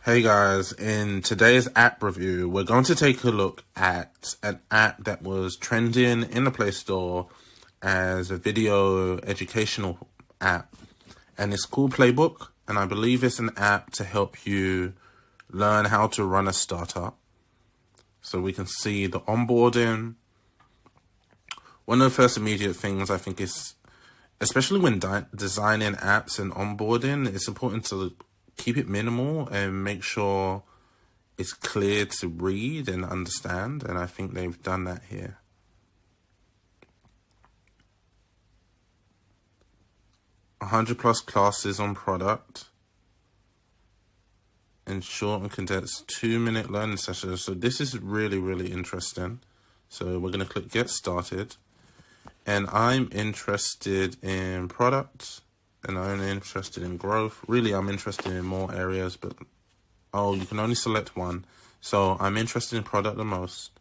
Hey guys, in today's app review, we're going to take a look at an app that was trending in the Play Store as a video educational app. And it's called Playbook, and I believe it's an app to help you learn how to run a startup. So we can see the onboarding. One of the first immediate things I think is, especially when designing apps and onboarding, it's important to keep it minimal and make sure it's clear to read and understand, and I think they've done that here. +100 classes on product and short and condensed 2-minute learning sessions. So this is really interesting. So we're going to click get started, and I'm interested in product. And I'm interested in growth. Really, I'm interested in more areas, but you can only select one. So I'm interested in product the most.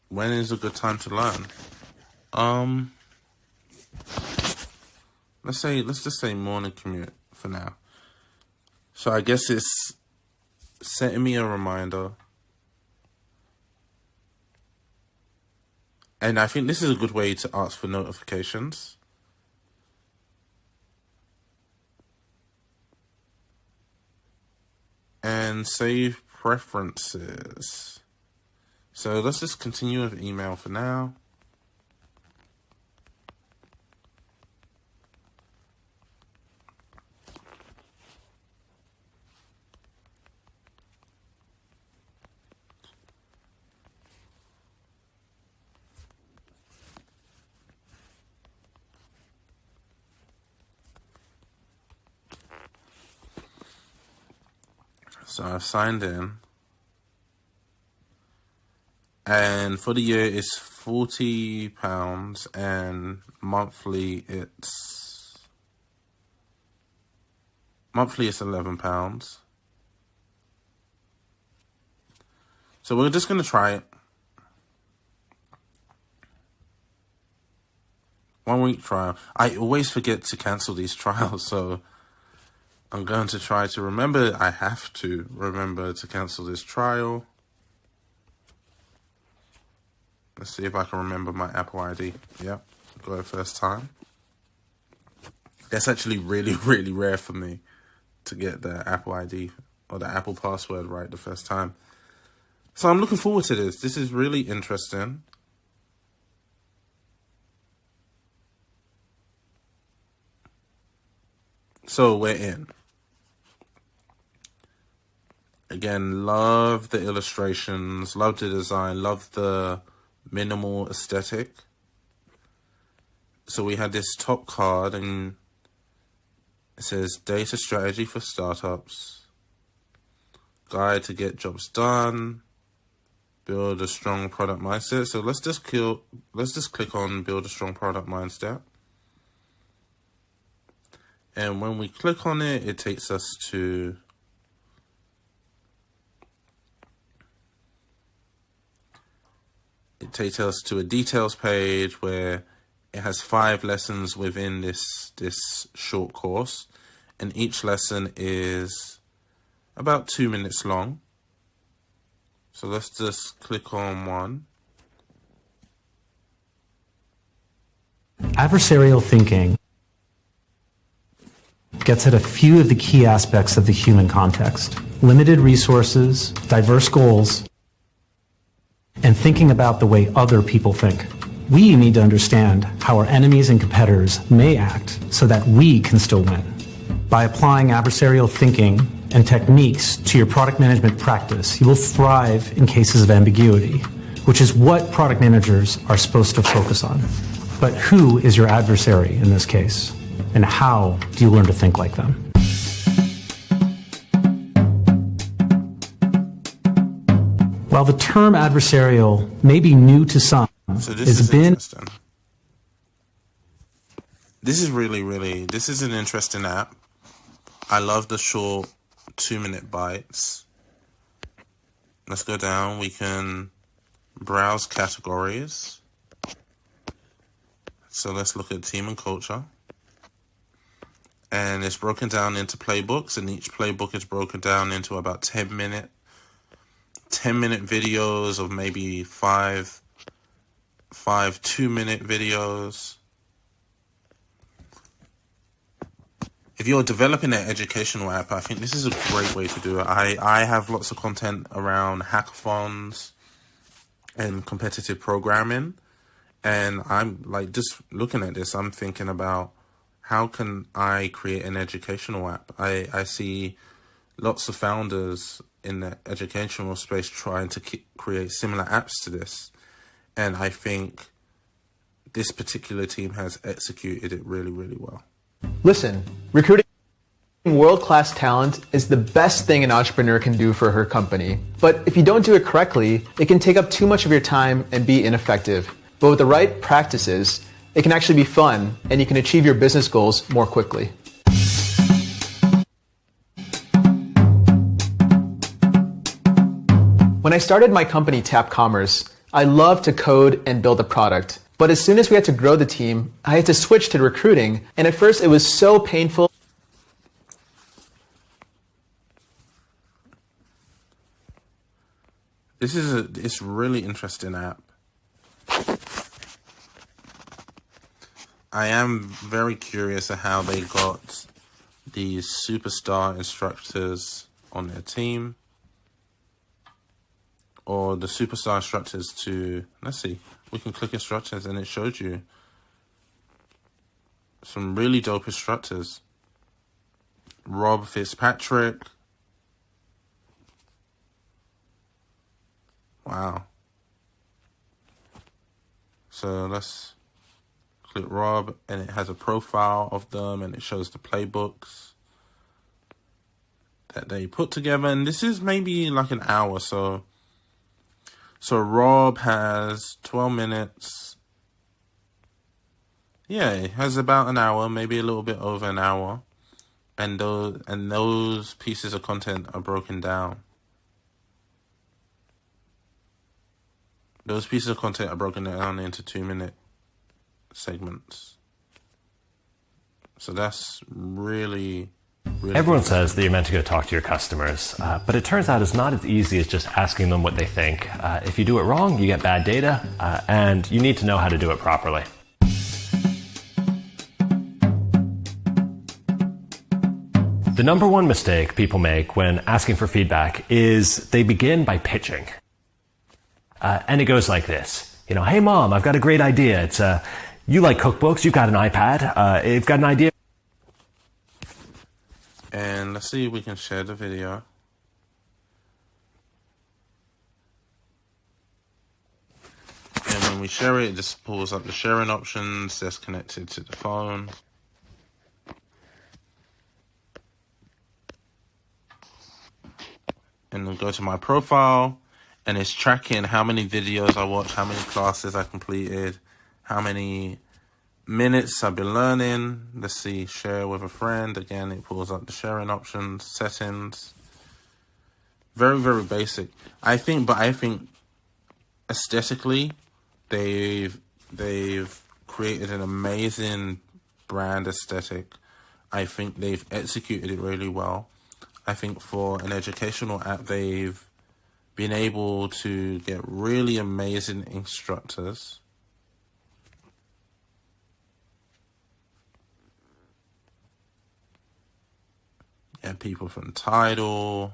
When is a good time to learn? Let's just say morning commute for now. So I guess it's setting me a reminder. And I think this is a good way to ask for notifications. And save preferences. So let's just continue with email for now. So I've signed in, and for the year it's £40, and monthly it's £11. So we're just going to try it. 1 week trial. I always forget to cancel these trials, so I'm going to try to remember. I have to remember to cancel this trial. Let's see if I can remember my Apple ID. Yep, got it first time. That's actually really rare for me to get the Apple ID or the Apple password right the first time. So I'm looking forward to this. This is really interesting. So we're in. Again, love the illustrations, love the design, love the minimal aesthetic. So we had this top card, and it says data strategy for startups, guide to get jobs done, build a strong product mindset. So let's just click on build a strong product mindset. And when we click on it, it takes us to a details page where it has 5 lessons within this short course, and each lesson is about 2 minutes long. So let's just click on one. Adversarial thinking gets at a few of the key aspects of the human context: limited resources, diverse goals, and thinking about the way other people think. We need to understand how our enemies and competitors may act so that we can still win. By applying adversarial thinking and techniques to your product management practice, you will thrive in cases of ambiguity, which is what product managers are supposed to focus on. But who is your adversary in this case? And how do you learn to think like them? While the term adversarial may be new to some, so this is interesting. This is an interesting app. I love the short 2-minute bites. Let's go down. We can browse categories. So let's look at team and culture. and it's broken down into playbooks, and each playbook is broken down into about 10-minute videos of maybe five 2-minute videos. If you're developing an educational app, I think this is a great way to do it. I have lots of content around hackathons and competitive programming, and I'm like, just looking at this, I'm thinking about how can I create an educational app. I see lots of founders in the educational space trying to create similar apps to this, and I think this particular team has executed it really, really well. Listen, recruiting world-class talent is the best thing an entrepreneur can do for her company. But if you don't do it correctly, it can take up too much of your time and be ineffective. But with the right practices, it can actually be fun, and you can achieve your business goals more quickly. When I started my company, Tap Commerce, I loved to code and build a product. But as soon as we had to grow the team, I had to switch to recruiting. And at first it was so painful. It's really interesting app. I am very curious at how they got these superstar instructors on their team, or the superstar instructors to, let's see, we can click instructors and it showed you some really dope instructors. Rob Fitzpatrick. Wow. So let's click Rob, and it has a profile of them, and it shows the playbooks that they put together. And this is maybe like an hour. So Rob has 12 minutes. Yeah, it has about an hour, maybe a little bit over an hour. And those pieces of content are broken down. Those pieces of content are broken down into 2-minute segments. So that's really Everyone says that you're meant to go talk to your customers, but it turns out it's not as easy as just asking them what they think. If you do it wrong, you get bad data, and you need to know how to do it properly. The number one mistake people make when asking for feedback is they begin by pitching. And it goes like this. You know, hey mom, I've got a great idea. It's you like cookbooks, you've got an iPad, you've got an idea. And let's see if we can share the video. And when we share it, it just pulls up the sharing options that's connected to the phone. And then go to my profile, and it's tracking how many videos I watched, how many classes I completed, how many minutes I've been learning. Let's see, share with a friend. Again, it pulls up the sharing options, settings. Very, very basic. I think aesthetically, they've created an amazing brand aesthetic. I think they've executed it really well. I think for an educational app, they've been able to get really amazing instructors. Yeah, people from Tidal.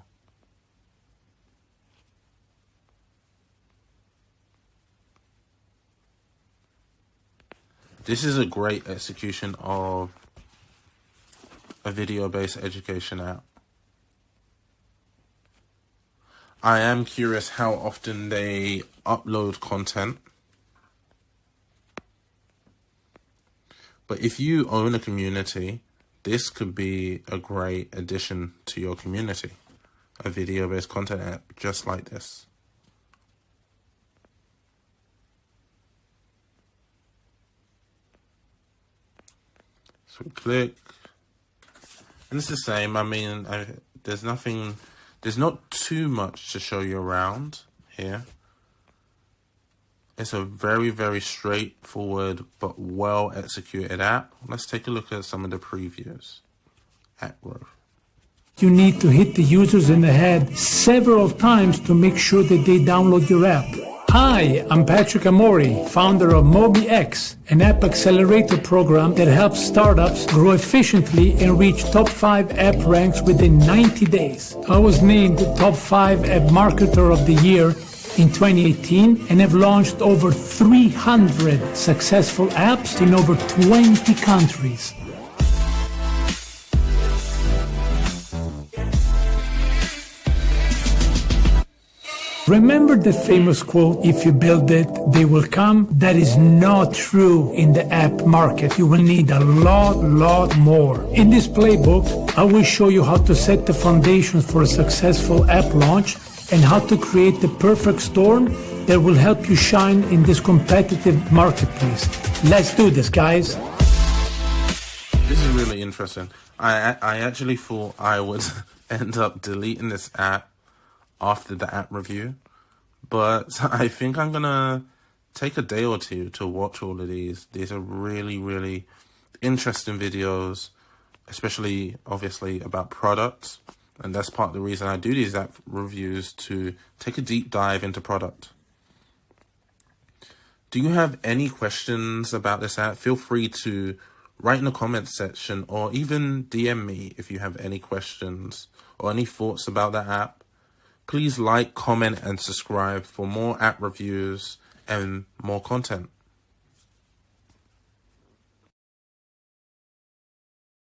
This is a great execution of a video-based education app. I am curious how often they upload content. But if you own a community, this could be a great addition to your community. A video-based content app just like this. So we click. And it's the same. I mean, there's not too much to show you around here. It's a very, very straightforward but well executed app. Let's take a look at some of the previews. app growth. You need to hit the users in the head several times to make sure that they download your app. Hi, I'm Patrick Amori, founder of MobiX, an app accelerator program that helps startups grow efficiently and reach top 5 app ranks within 90 days. I was named the top 5 app marketer of the year in 2018 and have launched over 300 successful apps in over 20 countries. Remember the famous quote, if you build it, they will come? That is not true in the app market. You will need a lot more. In this playbook, I will show you how to set the foundations for a successful app launch and how to create the perfect storm that will help you shine in this competitive marketplace. Let's do this, guys. This is really interesting. I actually thought I would end up deleting this app after the app review, but I think I'm gonna take a day or two to watch all of these. These are really interesting videos, especially obviously about products, and that's part of the reason I do these app reviews, to take a deep dive into product. Do you have any questions about this app? Feel free to write in the comments section, or even DM me if you have any questions or any thoughts about that app. Please like, comment, and subscribe for more app reviews and more content.